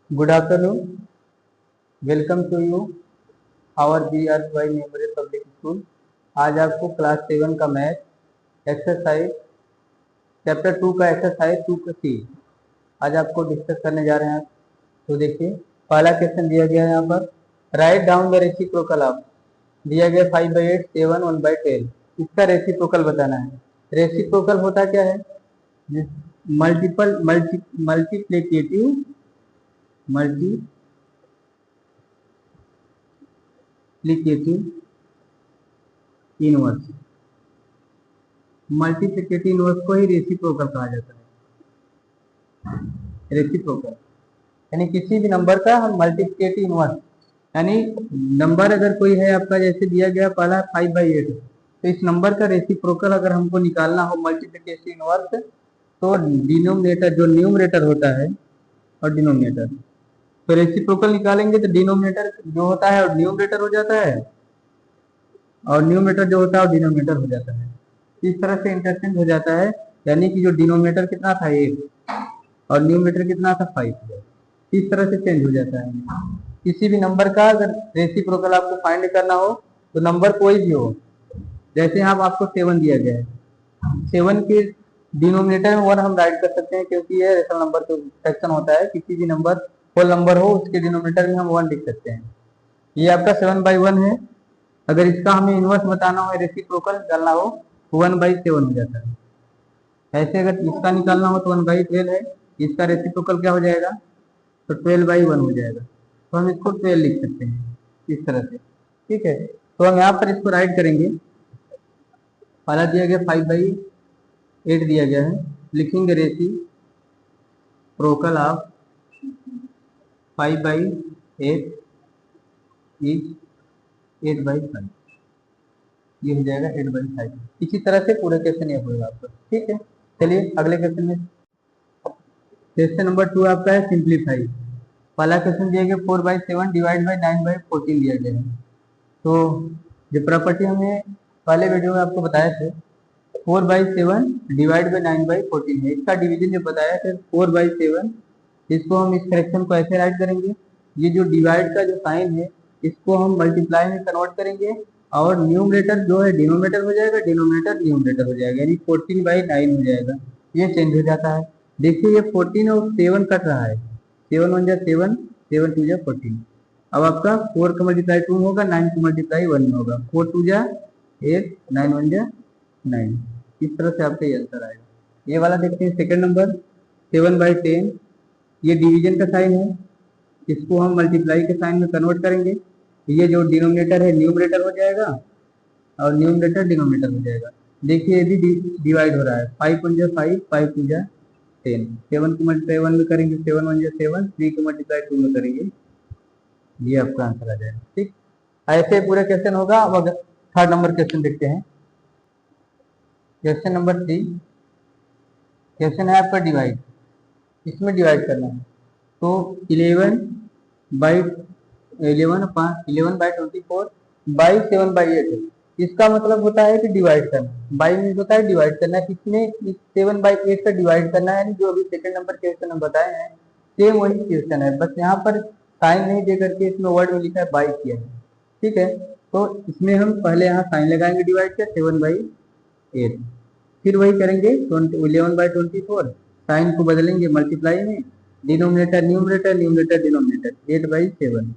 Good afternoon. Welcome to you our BRY Memorial Public School. आज आपको class 7 का math exercise chapter 2 का exercise 2 का सी आज आपको डिस्कस करने जा रहे हैं। तो देखिए, पहला क्वेश्चन दिया गया है यहाँ पर, write down the reciprocal of, दिया गया 5/8, 7, 1/10। इसका रेसिप्रोकल बताना है। रेसिप्रोकल होता क्या है? Multiplicative inverse. मल्टीप्लिकेटिव इनवर्स को ही रेसिप्रोकल कहा जाता है। रेसिप्रोकल यानी किसी भी नंबर का हम मल्टीप्लिकेटिव इनवर्स, यानी नंबर अगर कोई है आपका, जैसे दिया गया पहला 5/8, तो इस नंबर का रेसिप्रोकल अगर हमको निकालना हो मल्टीप्लिकेटिव इनवर्स, तो डिनोमिनेटर जो न्यूमरेटर होता है और डिनोमिनेटर, तो रेसिप्रोकल निकालेंगे तो डिनोमिनेटर जो होता है और न्यूमरेटर हो जाता है, और न्यूमरेटर जो होता है और डिनोमिनेटर हो जाता है। इस तरह से इंटरचेंज हो जाता है, यानी कि जो डिनोमिनेटर कितना था 8 और न्यूमरेटर कितना था 5, इस तरह से चेंज हो जाता है। किसी भी नंबर का अगर रेसिप्रोकल आपको फाइंड करना हो, तो नंबर कोई भी हो, जैसे यहाँ आपको 7 दिया गया है, 7 के डिनोमिनेटर में 1 हम राइट कर सकते हैं, क्योंकि ये रेशनल नंबर का फ्रैक्शन होता है। किसी भी नंबर होल नंबर हो, उसके डिनोमिनेटर में हम 1 लिख सकते हैं। ये आपका 7/1 है। अगर इसका हमें इनवर्स बताना हो, रेसिप्रोकल निकालना हो, 1/7 हो जाता है। ऐसे अगर इसका निकालना हो तो 1/12 है, इसका रेसिप्रोकल क्या हो जाएगा, तो 12/1 हो जाएगा। तो हम इसको 12 लिख सकते हैं इस तरह से। ठीक है, तो हम यहाँ पर इसको राइट करेंगे। पहला दिया गया 5/8 दिया गया है, लिखेंगे रेसिप्रोकल ऑफ 5/8 इज 8/5, ये हो जाएगा 8/5। इसी तरह से पूरे क्वेश्चन ये होगा आपका। ठीक है, चलिए अगले क्वेश्चन में। क्वेश्चन नंबर 2 आपका है सिंप्लीफाई। पहला क्वेश्चन दिया गया 4/7 डिवाइड बाई 9/14 दिया गया है। तो जो प्रॉपर्टी हमने पहले वीडियो में आपको बताया थे, 4/7 डिवाइड बाई 9/14 है। इसका डिवीजन जो बताया था 4/7, इसको हम इस फ्रैक्शन को ऐसे राइट करेंगे, ये जो डिवाइड का जो साइन है इसको हम मल्टीप्लाई में कन्वर्ट करेंगे, और न्यूमरेटर जो है डिनोमिनेटर हो जाएगा, डिनोमिनेटर न्यूमरेटर हो जाएगा, यानी 14/9 हो जाएगा। ये चेंज हो जाता है। देखिए ये 14 और 7 कट रहा है, 7 1 जा 7, 7 2 जा 14। अब आपका 4 का मल्टीप्लाई 2 होगा, 9 का मल्टीप्लाई 1 होगा, 4 2 जा 8, 9 1 जा 9। इस तरह से आपका ये आंसर आएगा। ये वाला देखते हैं सेकंड नंबर 7/10, ये डिवीजन का साइन है, इसको हम मल्टीप्लाई के साइन में कन्वर्ट करेंगे। ये जो डिनोमिनेटर है न्यूमरेटर हो जाएगा, और न्यूमरेटर डिनोमिनेटर हो जाएगा। देखिए ये भी डिवाइड हो रहा है, 5 1 जा 5, 5 2 जा 10, 7 को मल्टीप्लाई 1 में करेंगे 7 1 जा 7, 3 को मल्टीप्लाई 2 में करेंगे, ये आपका आंसर आ जाएगा। ठीक, ऐसे पूरे क्वेश्चन होगा। अब थर्ड नंबर क्वेश्चन देखते हैं। क्वेश्चन नंबर 3, क्वेश्चन है आपका डिवाइड, इसमें डिवाइड करना है। तो 11/24/7/8, इसका मतलब होता है कि डिवाइड करना। बाई मीन्स होता है डिवाइड करना, किसमें, इस 7/8 का डिवाइड करना है, यानी जो अभी सेकंड नंबर क्वेश्चन हम बताए हैं सेम वही क्वेश्चन है, बस यहाँ पर साइन नहीं दे करके इसमें वर्ड में लिखा है बाई किया है। ठीक है, तो इसमें हम पहले यहाँ साइन लगाएंगे डिवाइड के 7/8, फिर वही करेंगे 11/24, साइन को बदलेंगे मल्टीप्लाई में, डिनोमिनेटर न्यूमरेटर, न्यूमरेटर डिनोमिनेटर, 8/7।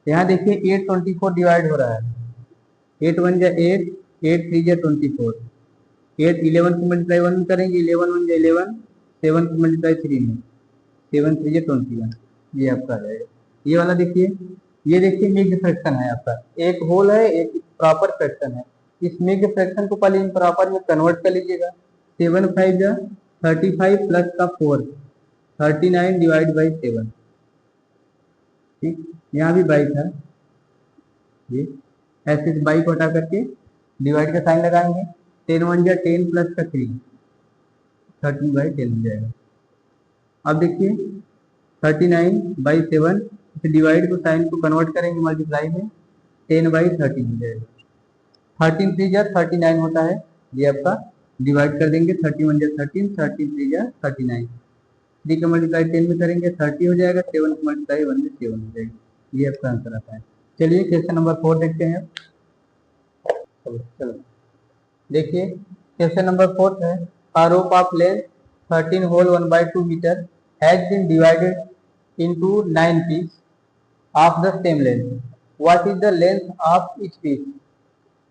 यहाँ देखिए 8/24 डिवाइड हो रहा है, 8 1 जा 8, 8 3 जा 24, 8 11 को मल्टीप्लाई 1 में करेंगे, 11 1 जा 11, 7 को मल्टीप्लाई 3 में, 7 3 जा 21, ये आपका आ जाएगा। ये वाला देखिए, ये देखिए मिक्स्ड फ्रैक्शन है आपका, एक होल है एक प्रॉपर फ्रैक्शन है। इस मिक्स्ड फ्रैक्शन को पहले इम्प्रॉपर में कन्वर्ट कर लीजिएगा। 7 5 जा 35 प्लस का 4, 39 डिवाइड बाई 7। ठीक, यहाँ भी बाई था, ये ऐसे बाई को हटा करके डिवाइड का साइन लगाएंगे, 10 1 जा 10 प्लस का 3, 30/10 हो जाएगा। अब देखिए 39/7, डिवाइड को साइन को कन्वर्ट करेंगे मल्टीप्लाई में, 10/13 हो जाएगा। 13 3 जा 39 होता है, ये आपका डिवाइड कर देंगे, 31 जा 13, 13 3 जा 39, 3 का मल्टीप्लाई 10 में करेंगे 30 हो जाएगा, 7 का मल्टीप्लाई 1 में 7 हो जाएगा। ये आपका आंसर आता है। चलिए क्वेश्चन नंबर 4 देखते हैं। चलो देखिए क्वेश्चन नंबर 4 है, a rope of length 13 whole 1/2 meter has been divided into 9 pieces of the same length. What is the length of each piece?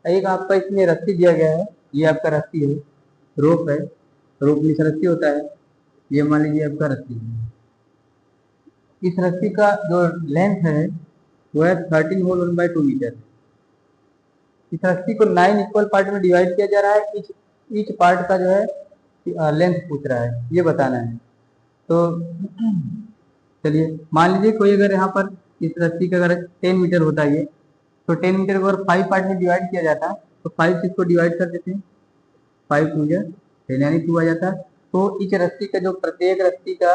एक आपका इसमें रस्सी दिया गया है, ये आपका रस्सी है, रोप है, रोप में रस्सी होता है, ये मान लीजिए आपका रस्सी है। इस रस्सी का जो लेंथ है वो है 13 होल 1/2 मीटर। इस रस्सी को 9 इक्वल पार्ट में डिवाइड किया जा रहा है। ईच पार्ट का जो है लेंथ पूछ रहा है, ये बताना है। तो चलिए मान लीजिए कोई अगर यहाँ पर इस रस्सी का अगर 10 मीटर होता है ये, तो 10 मीटर को अगर 5 पार्ट में डिवाइड किया जाता तो 5 से इसको डिवाइड कर देते हैं, 5 टू या 10 यानी 2 आ जाता। तो इस रस्सी का जो प्रत्येक रस्सी का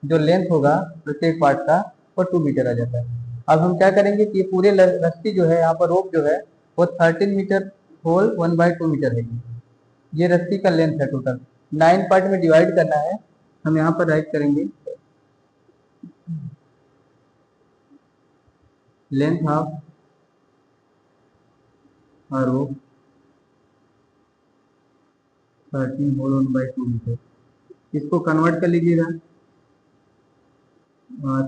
जो लेंथ होगा प्रत्येक पार्ट का वो 2 मीटर आ जाता है। अब हम क्या करेंगे कि पूरे रस्सी जो है यहाँ पर रोप जो है वो 13 मीटर होल 1/2 मीटर है। ये रस्सी का लेंथ है टोटल, 9 पार्ट में डिवाइड करना है। हम यहाँ पर राइट करेंगे length of a rope 13 whole 1/2 metre. इसको कन्वर्ट कर लीजिएगा,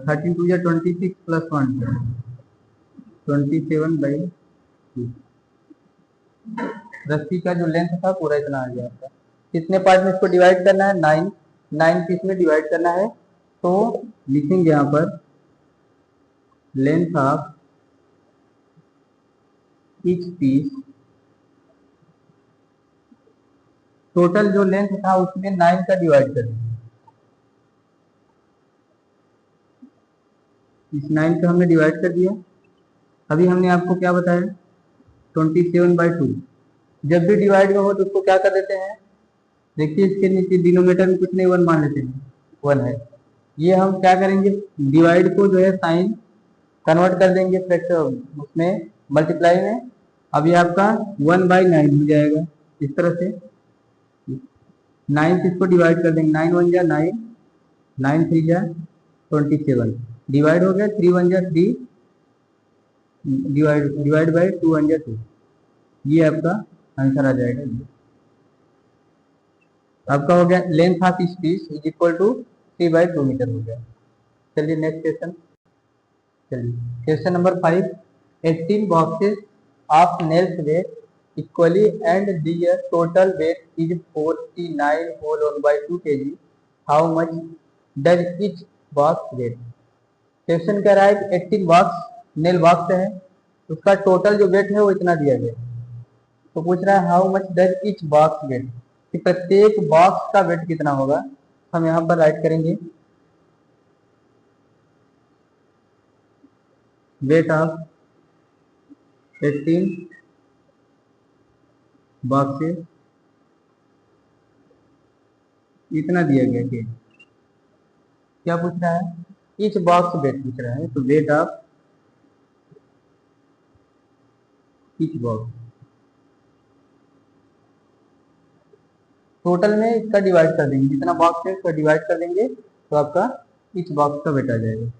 13 टू या 26 प्लस 1 27/2। रस्सी का जो लेंथ था पूरा इतना आ गया आपका। कितने पार्ट में इसको डिवाइड करना है? 9 पीस में डिवाइड करना है। तो लिखेंगे यहाँ पर length of each piece, total जो लेंथ था उसमें 9 का डिवाइड कर देंगे। इस 9 का हमने डिवाइड कर दिया। अभी हमने आपको क्या बताया 27/2। जब भी डिवाइड में हो तो उसको क्या कर देते हैं, देखिए इसके नीचे डिनोमिनेटर में कुछ नहीं 1 मान लेते हैं, 1 है। ये हम क्या करेंगे डिवाइड को जो है साइन कन्वर्ट कर देंगे फ्रैक्शन उसमें मल्टीप्लाई में। अब ये आपका 1/9 हो जाएगा। इस तरह से 9 से इसको डिवाइड कर देंगे, 9 1 जा 9, 9 3 जा 27, डिवाइड हो गया 3 1 जा 3, डिवाइड बाई 2 1 जा 2। ये आपका आंसर आ जाएगा। ये आपका हो गया length of each piece is equal to 3/2 metre हो गया। चलिए नेक्स्ट क्वेश्चन। चलिए question number 5, 18 boxes of nails weight equally and their total weight is 49 whole 1/2 kg। How much does each box weight? Question कह रहा है कि 18 box nail box है, उसका टोटल जो वेट है वो इतना दिया गया। तो पूछ रहा है how much does each box weight, कि प्रत्येक बॉक्स का वेट कितना होगा। हम यहाँ पर राइट करेंगे वेट ऑफ 18 बॉक्सेस इतना दिया गया कि क्या पूछ रहा है, ईच बॉक्स वेट पूछ रहा है। तो weight of each box total में इसका डिवाइड कर देंगे, जितना बॉक्स है उसका डिवाइड कर देंगे तो आपका ईच बॉक्स का वेट आ जाएगा।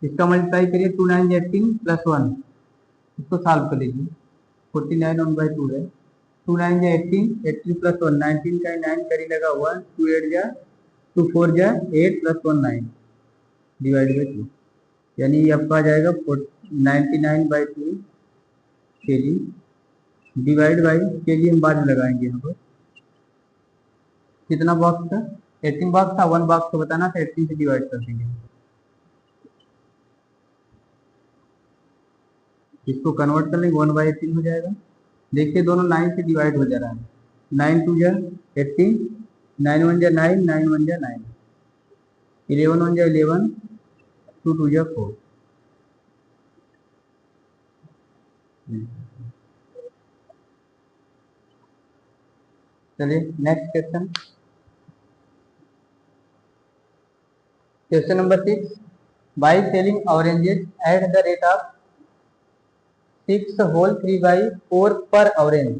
इसका मल्टीप्लाई करिए 2 9 18 प्लस 1, इसको सॉल्व कर लीजिए। 49 1/2 है, 2 9 जा 18, 18 प्लस 1 19 का 9 करी लगा हुआ, 2 8 जा 2 4 जा 8 प्लस 1 9 डिवाइड बाई 2, यानी ये आपका आ जाएगा 99/2 kg डिवाइड बाई kg हम बाद में लगाएंगे यहाँ पर। कितना बॉक्स था? 18 बॉक्स था, 1 बॉक्स को बताना था, 18 से डिवाइड कर देंगे। इसको कन्वर्ट कर लेंगे 1/18 हो जाएगा। देखिए दोनों 9 से डिवाइड हो जा रहा है, 9 2 जा 18, 9 1 जा 9, 9 1 जा 9, 11 1 जा 11, 2 2 जा 4। चलिए next question. Question number 6, by selling oranges at the rate of 6 whole 3/4 per orange.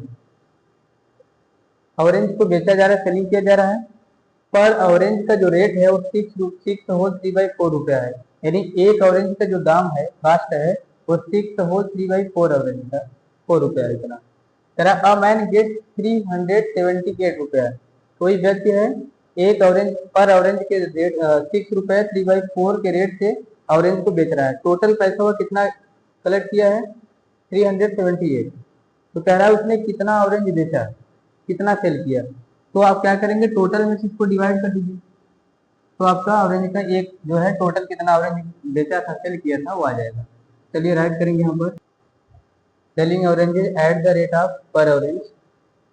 Orange को बेचा जा रहा है, सेलिंग किया जा रहा है। पर ऑरेंज का जो रेट है वो 6 होल 3/4 रुपया है। यानी एक ऑरेंज का जो दाम है, कास्ट है, वो 6 होल 3/4 ऑरेंज का 4 रुपया है इतना। तेरा अ मैन गेट 378 रुपया। कोई व्यक्ति है, एक ऑरेंज पर ऑरेंज के रेट 6 रुपये 3/4 के रेट से ऑरेंज को बेच रहा है। टोटल पैसा वो कितना कलेक्ट किया है? 378। तो कह रहा है उसने कितना ऑरेंज बेचा, कितना सेल किया। तो आप क्या करेंगे, टोटल में से इसको डिवाइड कर दीजिए। तो आपका ऑरेंज का एक जो है टोटल कितना ऑरेंज बेचा था, सेल किया था, वो आ जाएगा। चलिए राइट करेंगे यहाँ पर, selling orange eight the rate of पर ऑरेंज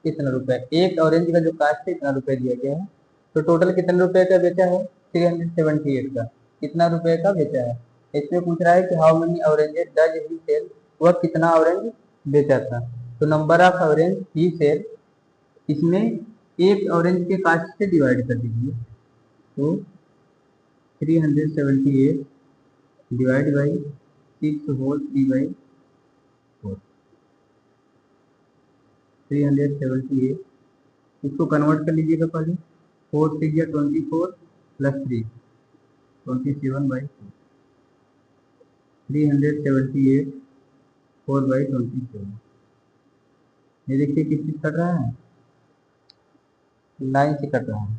कितना रुपए। एक ऑरेंज का जो कास्ट है इतना रुपए दिया गया है। तो टोटल कितने रुपए का बेचा है? 378 का। कितना रुपए का बेचा है? इसमें पूछ रहा है कि how many oranges does he sell, वह कितना ऑरेंज बेचा था। तो number of orange he sell, इसमें एक ऑरेंज के कास्ट से डिवाइड कर दीजिए। तो 378 डिवाइड बाई 6 होल 3/4, 378। इसको कन्वर्ट कर लीजिएगा पहले। 4 6 24 प्लस 3 27/4। 378 4/27। ये देखिए किस चीज कट रहा है, 9 से कट रहा है।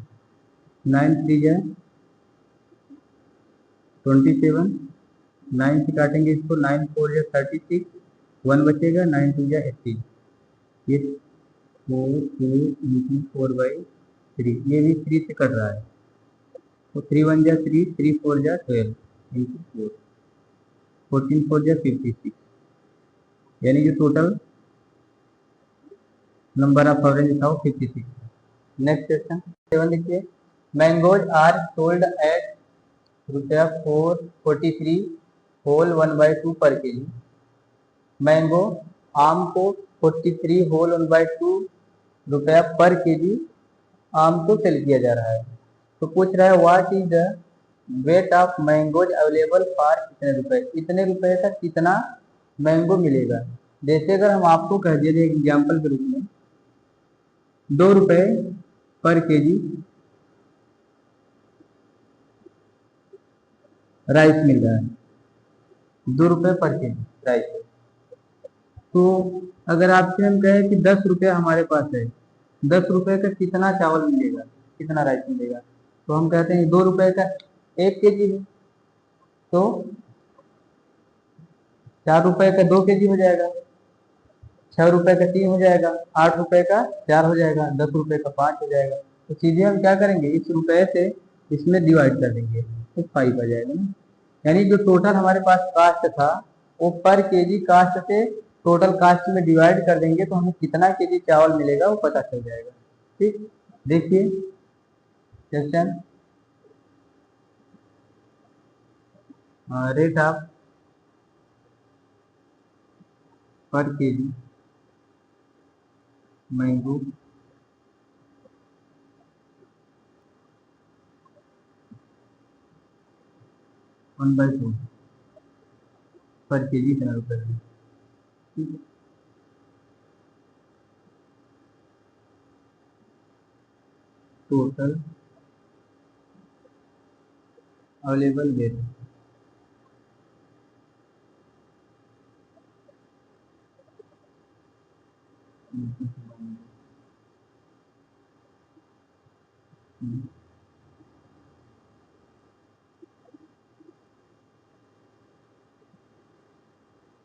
9 3 जा 27, 9 से काटेंगे इसको, 9 4 जा 36, 1 बचेगा, 9 2 जा 18। ये 4 ये भी 3 से कट रहा है। तो 3 1 जा 3, 3 4 जा 12 इंटू 4, 14 4 जा 56। यानी जो टोटल नंबर ऑफ ऑरेंज था वो 56। नेक्स्ट क्वेश्चन 7 देखिए, mangoes are sold at ₹443 whole 1/2 per KG. Mango, आम को 43 होल 1/2 रुपया पर केजी आम को सेल किया जा रहा है। तो पूछ रहा है what is the weight of mangoes available for कितने रुपए, इतने रुपए का कितना मैंगो मिलेगा। जैसे अगर हम आपको कह दिए एग्जाम्पल के रूप में 2 रुपए पर केजी राइस मिल रहा है, 2 रुपए पर केजी राइस। तो अगर आपसे हम कहें कि 10 रुपया हमारे पास है, 10 रुपए का कितना चावल मिलेगा, कितना राइस मिलेगा, तो हम कहते हैं 2 रुपए का 1 केजी है। तो 4 रुपए का 2 केजी हो जाएगा, 6 रुपए का 3 हो जाएगा, 8 रुपए का 4 हो जाएगा, 10 रुपए का 5 हो जाएगा। तो सीधे हम क्या करेंगे, इस रुपए से इसमें डिवाइड कर देंगे तो 5 आ जाएगा ना। यानी जो टोटल हमारे पास कास्ट था वो पर केजी कास्ट से टोटल कास्ट में डिवाइड कर देंगे तो हमें कितना केजी चावल मिलेगा वो पता चल जाएगा। ठीक, देखिए क्वेश्चन, रेट ऑफ पर KG mango one by two पर केजी कितना रुपए है। टोटल अवेलेबल वेट,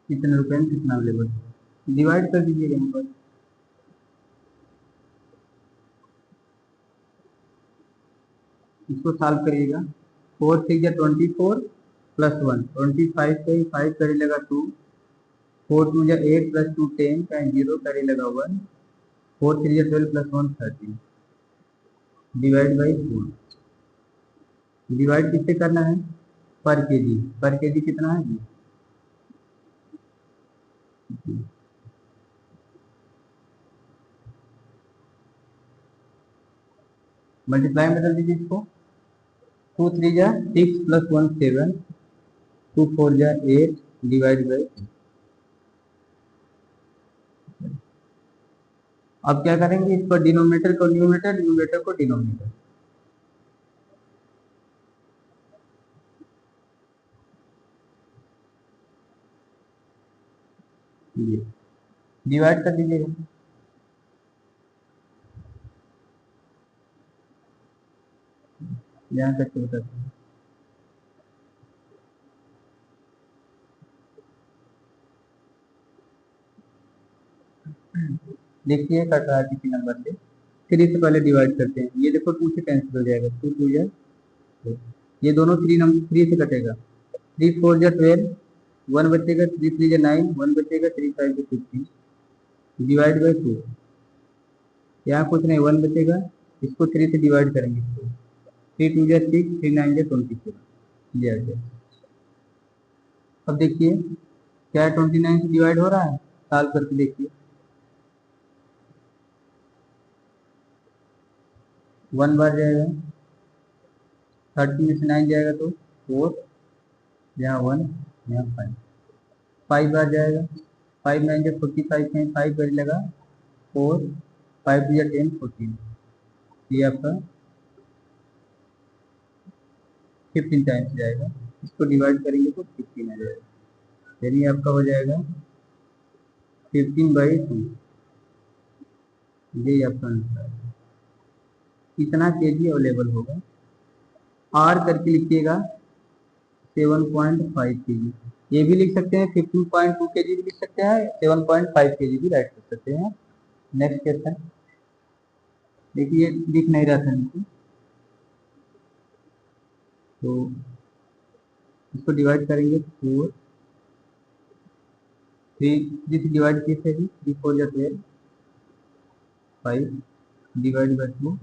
कितने रुपए में कितना अवेलेबल डिवाइड कर दीजिएगा यहाँ पर। इसको सॉल्व करिएगा। 4 6 24 प्लस 1, 25 से 5 करे लगा 2, 4 2 8 प्लस 2 10 का 0 करे लगा 1, 4 3 12 प्लस 1 13 डिवाइड बाई 4। डिवाइड किससे करना है, पर केजी। पर केजी कितना है जी, मल्टीप्लाई में बदल दीजिए इसको। 2 3 6 प्लस 1 7, 2 4 8 डिवाइड बाई। अब क्या करेंगे, इस पर डिनोमिनेटर को न्यूमिनेटर, न्यूमिनेटर को डिनोमिनेटर। ये डिवाइड कर दीजिएगा। यहाँ तक तो बताते हैं। देखिए कट रहा है किसी नंबर से, 3 से पहले डिवाइड करते हैं। ये देखो 2 से कैंसिल हो जाएगा, 2 2 या 4। ये दोनों 3 नंबर 3 से कटेगा। 3 4 या 12, 1 बचेगा, 3 3 या 9, 1 बचेगा, 3 5 या 15, डिवाइड बाई 2। यहाँ कुछ नहीं, 1 बचेगा, इसको 3 से डिवाइड करेंगे, 3 2 या 6, 3 9 या 24, ये आ गया। अब देखिए क्या 29 से डिवाइड हो रहा है, सॉल्व करके देखिए। 1 बार जाएगा, 30 में से 9 जाएगा तो 4, यहाँ 1, यहाँ 5, 5 बार जाएगा, 5 9 या 45 में 5 बार लगा, 4 5 या 10 14, ये आपका 15 टाइम्स जाएगा। इसको डिवाइड करेंगे तो 15 आ जाएगा, यानी आपका हो जाएगा 15/2। ये आपका आंसर है। कितना केजी अवेलेबल होगा, आर करके लिखिएगा 7.5 केजी। ये भी लिख सकते हैं, 15.2 केजी भी लिख सकते हैं, 7.5 केजी भी राइट कर सकते हैं। नेक्स्ट क्वेश्चन देखिए, दिख नहीं रहा था नीचे, तो इसको डिवाइड करेंगे 4 3 जिसे डिवाइड किए थे 3 4 या 12, 5 डिवाइड बाई 2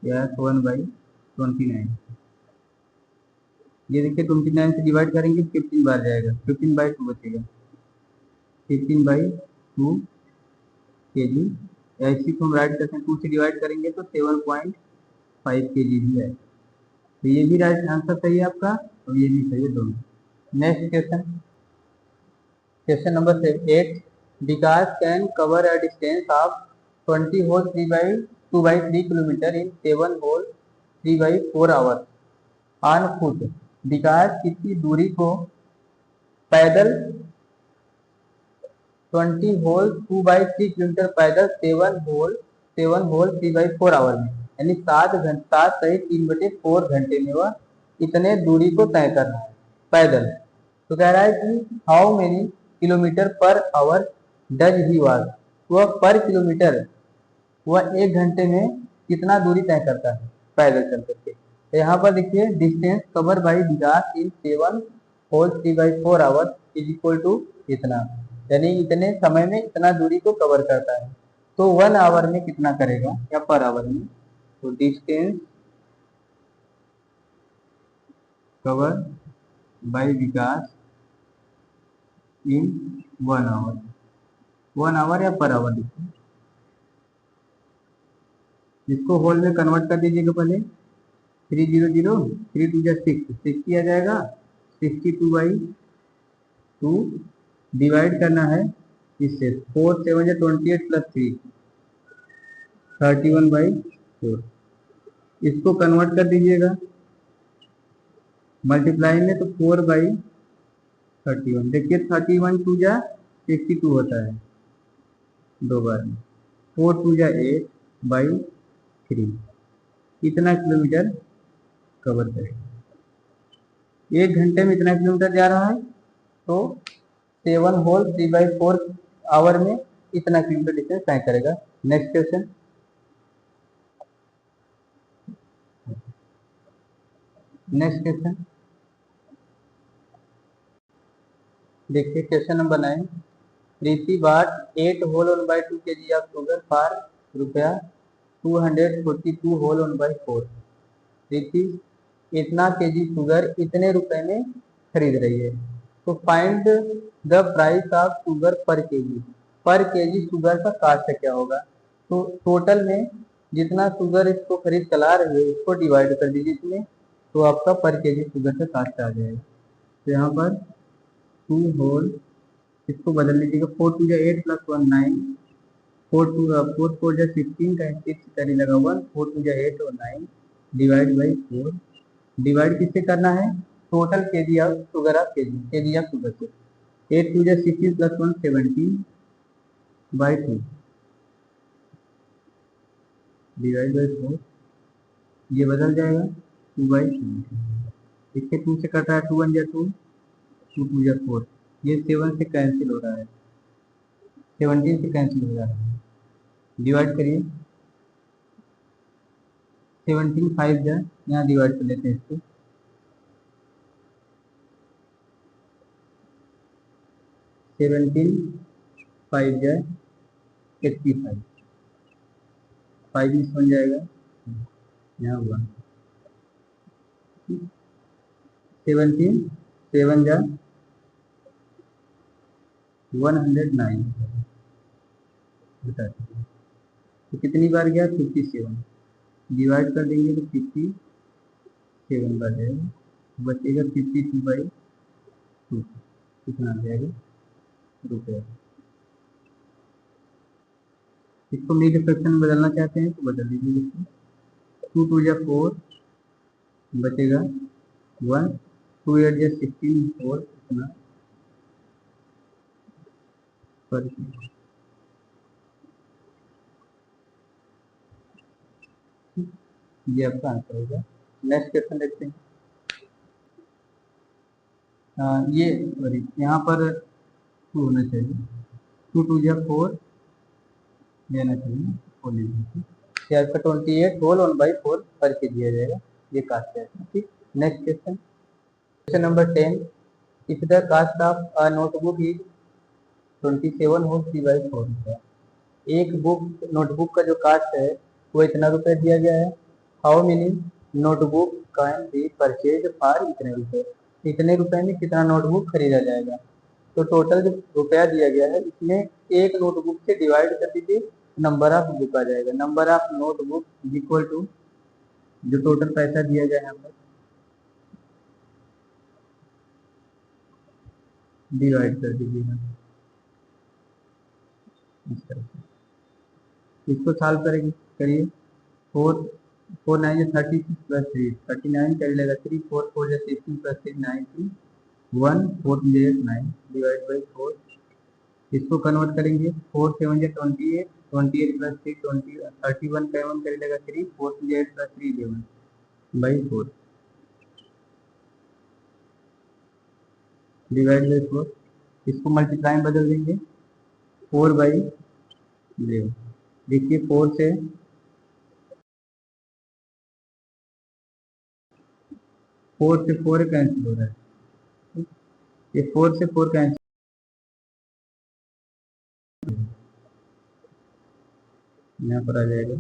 या 1/29। ये देखिए 29 से डिवाइड करेंगे 15 बार जाएगा, 15/2 बचेगा, 15/2 केजी। ऐसी को हम राइट करते हैं, 2 से डिवाइड करेंगे तो 7.5 केजी भी है। तो ये भी राइट आंसर सही है आपका, और ये भी सही है दोनों। Next question, question number 8, Vikas can cover a distance of 20 whole 2/3 kilometre in 7 whole 3/4 hours on foot. Vikas कितनी दूरी को पैदल 20 होल 2/3 किलोमीटर पैदल 7 होल 3/4 आवर में, यानी 7 सही 3/4 घंटे में वह इतने दूरी को तय करना है पैदल। तो कह रहा है कि how many kilometre per hour does he walk, वह पर किलोमीटर वह 1 घंटे में कितना दूरी तय करता है पैदल चल करके। तो यहाँ पर देखिए distance cover by Vikas in 7 whole 3/4 hour is equal to इतना, यानी इतने समय में इतना दूरी को कवर करता है। तो 1 आवर में कितना करेगा या पर आवर में, तो distance cover by Vikas in 1 hour, 1 hour या पर आवर देखिए। इसको होल में कन्वर्ट कर दीजिएगा पहले, 300 3 2 6 60 आ जाएगा, 62/2 डिवाइड करना है इससे, 4 7 या 28 + 3 31/4। इसको कन्वर्ट कर दीजिएगा मल्टीप्लाई में, तो 4/31। देखिए 31 2 जा 62 होता है 2 बार में, 4 2 जा 8/3, इतना किलोमीटर कवर करेगा। 1 घंटे में इतना किलोमीटर जा रहा है, तो 7 होल 3/4 आवर में इतना किलोमीटर डिस्टेंस तय करेगा। नेक्स्ट क्वेश्चन, नेक्स्ट क्वेश्चन देखिए, question number 9, Preeti bought 8 whole 1/2 kg of sugar for रुपया 242 होल 1/4। प्रीति इतना केजी शुगर इतने रुपए में खरीद रही है, तो find the price of sugar पर केजी। पर केजी शुगर का कास्ट क्या होगा, तो टोटल में जितना शुगर इसको खरीद चला रही है उसको डिवाइड कर दीजिए इसमें, तो आपका पर केजी शुगर का कास्ट आ जाएगा। तो यहाँ पर 2 होल, इसको बदल लीजिएगा, 4 2 8 + 1 9, 4 4 जा 16 का 6 कैरी लगा 1, 4 2 8 और 9 डिवाइड बाई 4। डिवाइड किससे करना है, total KG of sugar of KG of sugar से। 8 2 जा 16 + 1 17, बाई 2 डिवाइड बाई 4, ये बदल जाएगा 2/7। इसके 2 से कट रहा है, 2 1 जा 2, 2 2 जा 4, ये 7 से कैंसिल हो रहा है, 17 से कैंसिल हो रहा है। डिवाइड करिए, 17 5 जा, यहाँ डिवाइड कर लेते हैं इसको, 17 5 जा 85, 5 मिस बन जाएगा, यहाँ हुआ 17 7 जा 109, बता दीजिए तो कितनी बार गया, 57, डिवाइड कर देंगे तो 57 बार जाएगा, बचेगा 52/2, कितना आ जाएगा रुपये। इसको मिड फ्रैक्शन में बदलना चाहते हैं तो बदल दीजिए, इसको 2 2 जा 4, बचेगा 1, 2 8 जा 16, 4, कितना पर, ये आपका आंसर होगा। नेक्स्ट क्वेश्चन देखते हैं। ये सॉरी, यहाँ पर 2 होना चाहिए, 2 2 जा 4 लेना चाहिए, 4 ले लीजिए, ये आपका 28 होल 1/4 करके दिया जाएगा, ये कास्ट है। ठीक, next question, question number 10, if the cost of a notebook is 27 whole 3/4 रुपया, एक बुक नोटबुक का जो कास्ट है वो इतना रुपए दिया गया है, how many notebook can be purchase for इतने रुपए, इतने रुपए में कितना नोटबुक खरीदा जाएगा। तो टोटल जो रुपया दिया गया है इसमें एक नोटबुक से डिवाइड कर दीजिए, नंबर ऑफ बुक आ जाएगा, number of notebook equal to जो टोटल पैसा दिया गया है यहाँ पर डिवाइड कर दीजिएगा इस तरह से। इसको सॉल्व करेंगे, करिए, 4 4 9 36 प्लस 3 39 कर लेगा, 3 4 4 16 प्लस 3 19, 1 4 8 9 डिवाइड बाई 4, इसको कन्वर्ट करेंगे, 4 7 28, 28 प्लस 6 20, 31 का 1 कर लेगा 3, 4 8 प्लस 3 11 बाई 4 डिवाइड बाई 4, इसको मल्टीप्लाई में बदल देंगे, 4/11, देखिए 4 से 4 कैंसिल हो रहा है, ये 4 से 4 कैंसिल, यहाँ पर आ जाएगा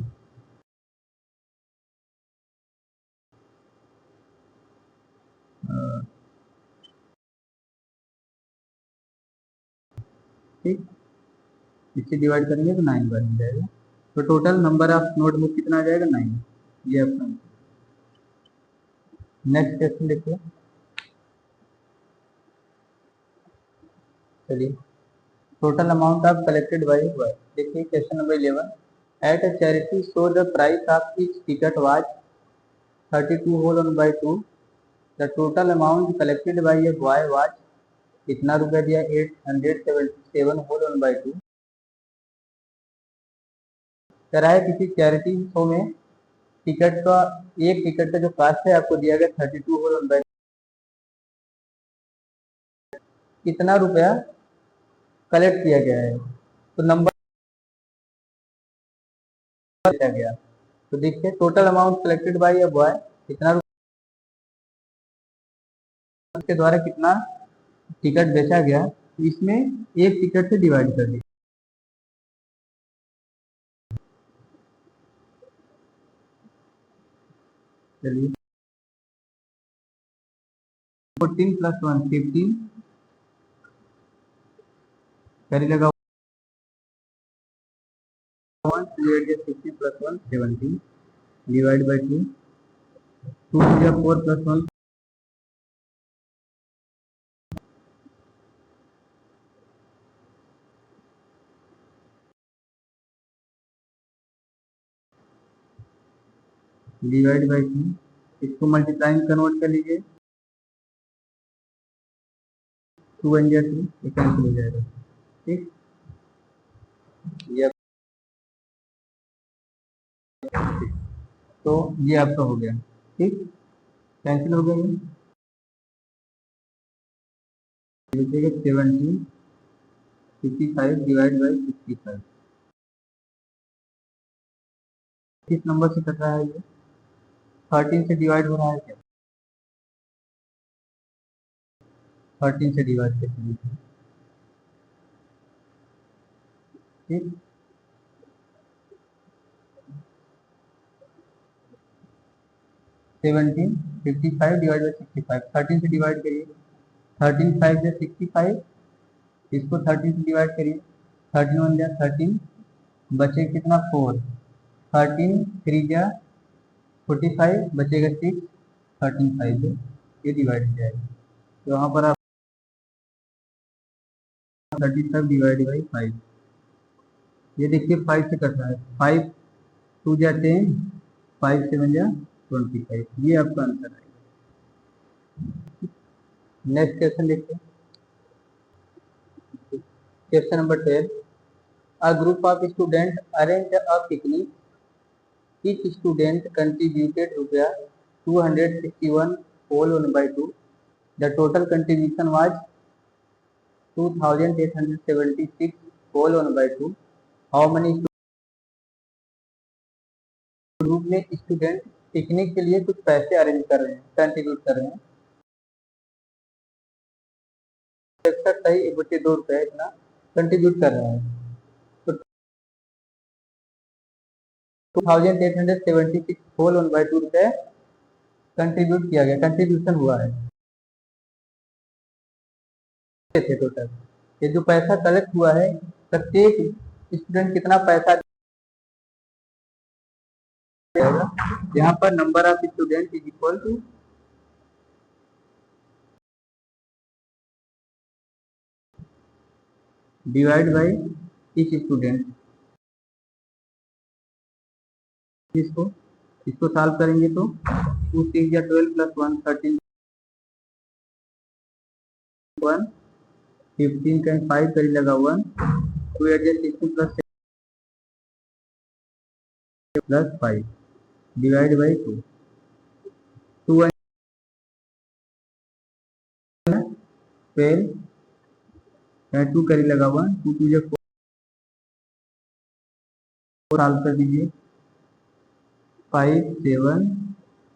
ठीक, इससे डिवाइड करेंगे तो 9 बार मिल जाएगा, तो टोटल नंबर ऑफ नोटबुक कितना आ जाएगा 9, ये आपका। नेक्स्ट क्वेश्चन देखिए, चलिए, total amount of collected by, देखिए question number 11, at a charity so the price of each ticket was 32 whole 1/2, the total amount collected by a boy was, कितना रुपया दिया, 877 होल 1/2, कह रहा है किसी चैरिटी शो में टिकट का, एक टिकट का जो कास्ट है आपको दिया गया 32 होल 1/2, कितना रुपया कलेक्ट किया गया है, तो नंबर दिया गया, तो देखिए total amount collected by a boy, कितना रुपये के द्वारा कितना टिकट बेचा गया, तो इसमें एक टिकट से डिवाइड कर दिया, चलिए 14 + 1 15 करिएगा, 1 2 8 60 + 1 17 डिवाइड बाई 2, 2 2 4 + 1 डिवाइड बाई 2, इसको मल्टीप्लाई में कन्वर्ट कर लीजिए, 2 1 2, ये कैंसिल हो जाएगा, ठीक, ये तो ये आपका हो गया, ठीक, कैंसिल हो गया ये लिखिएगा 70 55 डिवाइड बाई 65। किस नंबर से कट रहा है ये? 13 से डिवाइड हो रहा है क्या? 13 से डिवाइड करके लिखिए, ठीक। 55 डिवाइड बाई 65, 13 से डिवाइड करिए। 13 5 जा 65, इसको 13 से डिवाइड करिए। 13 1 जा 13, बचे कितना 4, 13 3 जा 45, बचेगा 6, 13 5 जा ये डिवाइड हो जाएगा। तो यहाँ पर आप 35 डिवाइड बाई 5, ये देखिए 5 से कट रहा है। 5 2 जा 10, 5 7 जा 25, ये आपका आंसर है। नेक्स्ट क्वेश्चन देखते हैं, question number 12। A group of students arranged a picnic. Each student contributed rupees 261 whole 1 by 2. The total contribution was 2876 whole 1 by 2. How many group में स्टूडेंट पिकनिक के लिए कुछ पैसे अरेंज कर रहे हैं, कंट्रीब्यूट कर रहे हैं। सही 1/2 रुपए इतना कंट्रीब्यूट कर रहे हैं। तो 2876 होल 1/2 रुपए कंट्रीब्यूट किया गया, कंट्रीब्यूशन हुआ है टोटल। ये जो पैसा कलेक्ट हुआ है, प्रत्येक स्टूडेंट कितना पैसा देगा, यहाँ पर number of student is equal to divide by each student. इसको इसको सॉल्व करेंगे तो 2 6 या 12 प्लस 1 13 1 15 का 5 करी लगा 1 2 16 प्लस 5 डिवाइड बाई 2 2 12 2 करी लगा 1 2 2 जा 4 सॉल्व कर दीजिए 5 7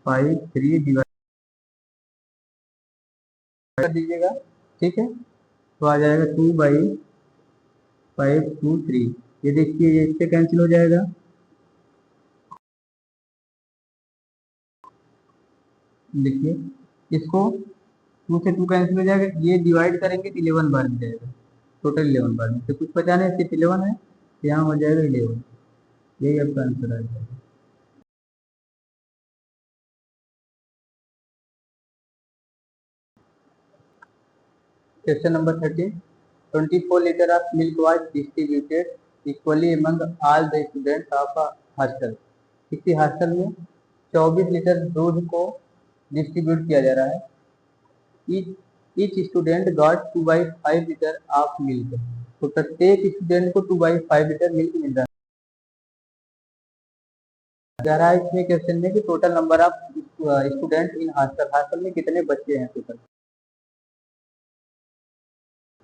5 3 डिवाइड कर दीजिएगा, ठीक है। तो आ जाएगा 2 बाई 5 2 3। ये देखिए ये इससे कैंसिल हो जाएगा, देखिए इसको 2 से 2 कैंसिल हो जाएगा, ये डिवाइड करेंगे तो 11 बार में जाएगा, टोटल 11 बार में। तो कुछ बचा नहीं, सिर्फ 11 है, यहाँ हो जाएगा 11, यही आपका आंसर आ जाएगा। Question number 13। 24 litre of milk was distributed equally among all the students of a hostel. किसी हॉस्टल में 24 लीटर दूध को डिस्ट्रीब्यूट किया जा रहा है। Each student got 2/5 litre of milk. तो प्रत्येक स्टूडेंट को 2/5 लीटर मिल्क मिल रहा है। इसमें क्वेश्चन में कि total number of student in hostel, hostel में कितने बच्चे हैं total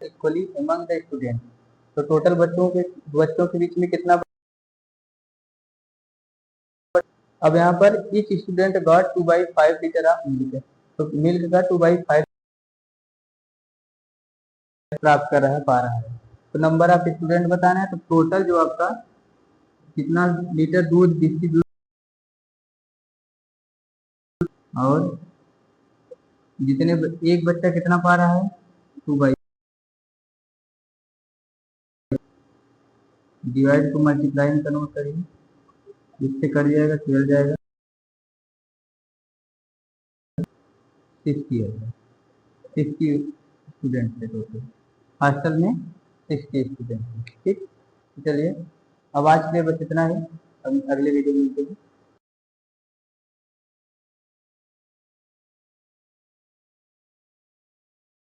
equally among the student. तो टोटल बच्चों के बीच में कितना। अब यहाँ पर each student got 2/5 litre of milk है, तो मिल्क का 2/5 प्राप्त कर रहा है, पा रहा है। तो नंबर ऑफ स्टूडेंट बताना है, तो टोटल जो आपका कितना लीटर दूध डिस्ट्रीब्यूट और जितने एक बच्चा कितना पा रहा है 2/, डिवाइड को मल्टीप्लाई में कन्वर्ट करिए, इससे कर जाएगा 12 जाएगा 60 है, 60 स्टूडेंट है टोटल हॉस्टल में, 60 स्टूडेंट है, ठीक। चलिए अब आज के लिए बस इतना ही, हम अगले वीडियो में मिलते हैं।